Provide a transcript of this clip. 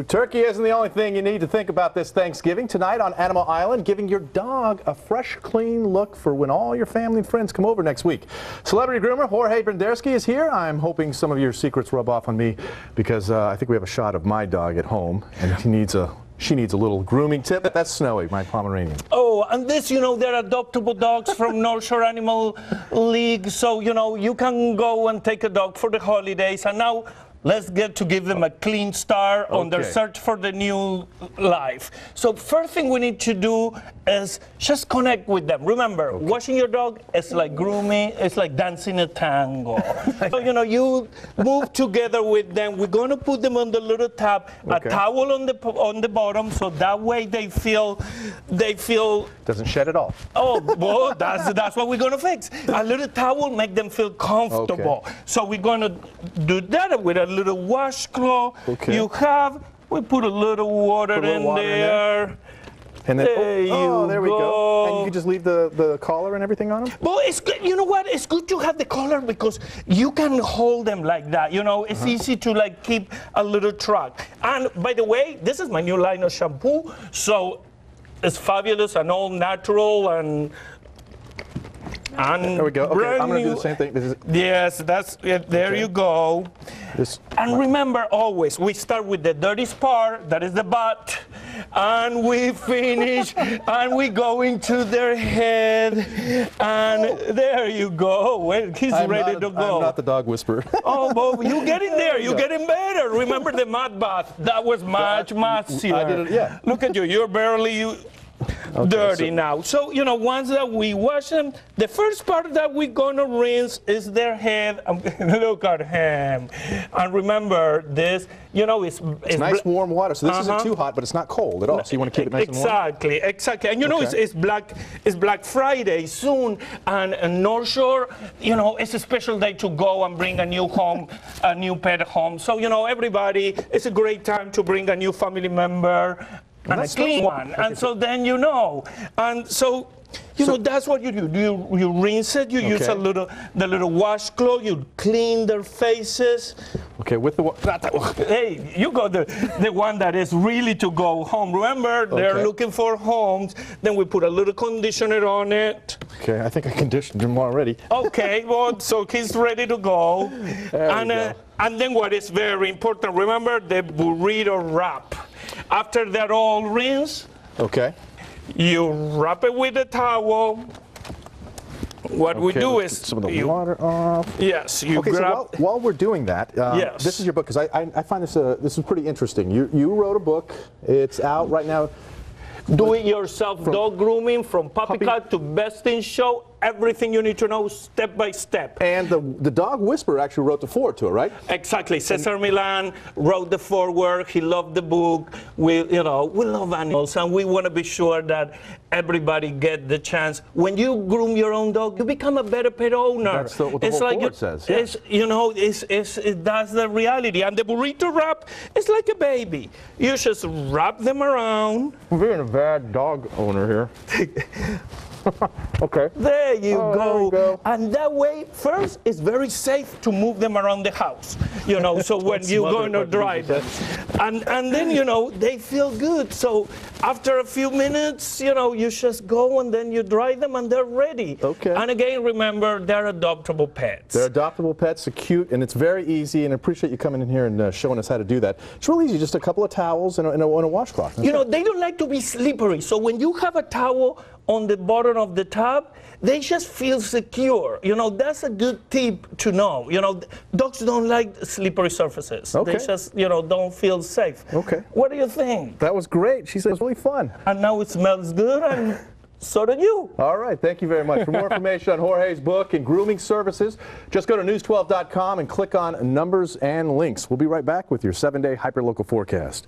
Turkey isn't the only thing you need to think about this Thanksgiving. Tonight on Animal Island, giving your dog a fresh, clean look for when all your family and friends come over next week. Celebrity groomer Jorge Bendersky is here. I'm hoping some of your secrets rub off on me because I think we have a shot of my dog at home, and she needs a little grooming tip. That's Snowy, my Pomeranian. Oh, and this, they're adoptable dogs from North Shore Animal League. So, you can go and take a dog for the holidays. And now let's get to give them a clean start on their search for the new life. So first thing we need to do is just connect with them. Remember, washing your dog is like grooming, it's like dancing a tango. So, you move together with them. We're going to put them on the little tub, a towel on the bottom, so that way they feel doesn't shed at all. Oh, well, that's what we're going to fix. A little towel make them feel comfortable. So we're going to do that with a little washcloth we put a little water in there. And then, there we go. And you can just leave the collar and everything on them? Well, it's good. You know what? It's good to have the collar because you can hold them like that. It's easy to keep a little track. And by the way, this is my new line of shampoo. So it's fabulous and all natural and there we go. Okay, I'm going to do the same thing. Yes, that's it. There you go. And remember always, we start with the dirtiest part, that is the butt, and we finish, and we go into their head, and there you go. Well, he's ready to go. I'm not the dog whisperer. Oh, well, you're getting there. You're getting better. Remember the mud bath? That was much easier. I did it, yeah. Look at you. You're barely dirty now. So, once that we wash them, the first part that we're going to rinse is their head. Look at him. And remember this, it's nice warm water. So this isn't too hot, but it's not cold at all. So you want to keep it nice and warm? Exactly. And it's Black Friday soon. And North Shore, it's a special day to go and bring a new pet home. So, everybody, it's a great time to bring a new family member. And a clean one, and so then and so that's what you do. You rinse it. You use the little washcloth. You clean their faces. Okay, with the hey, you got the one that is really to go home. Remember, they're looking for homes. Then we put a little conditioner on it. Okay, I think I conditioned him already. Okay, well, so he's ready to go. And then what is very important? Remember the burrito wrap. After they're all rinsed, you wrap it with a towel. What we do is some of the water off. Yes, you grab. So while we're doing that, this is your book because I find this is pretty interesting. You wrote a book. It's out right now. Do-it-yourself dog grooming from puppy cut to best in show. Everything you need to know step by step. And the dog whisperer actually wrote the foreword to it, right? Exactly. Cesar Millan wrote the foreword. He loved the book. We love animals, and we want to be sure that everybody get the chance. When you groom your own dog, you become a better pet owner. That's what the whole foreword says. That's the reality. And the burrito wrap is like a baby. You just wrap them around. I'm being a bad dog owner here. Okay. There you go. And that way, first, it's very safe to move them around the house. So when you're going to dry them. And then, they feel good. So after a few minutes, you just go and then you dry them and they're ready. Okay. And again, remember, they're adoptable pets. They're adoptable pets. They're cute, and it's very easy. And I appreciate you coming in here and showing us how to do that. It's real easy. Just a couple of towels and a washcloth. They don't like to be slippery. So when you have a towel on the bottom of the tub, they just feel secure. That's a good tip to know. Dogs don't like slippery surfaces. They just, don't feel safe. Okay. What do you think? That was great. She said it was really fun. And now it smells good, and so did you. All right. Thank you very much. For more information on Jorge's book and grooming services, just go to news12.com and click on numbers and links. We'll be right back with your 7-day hyperlocal forecast.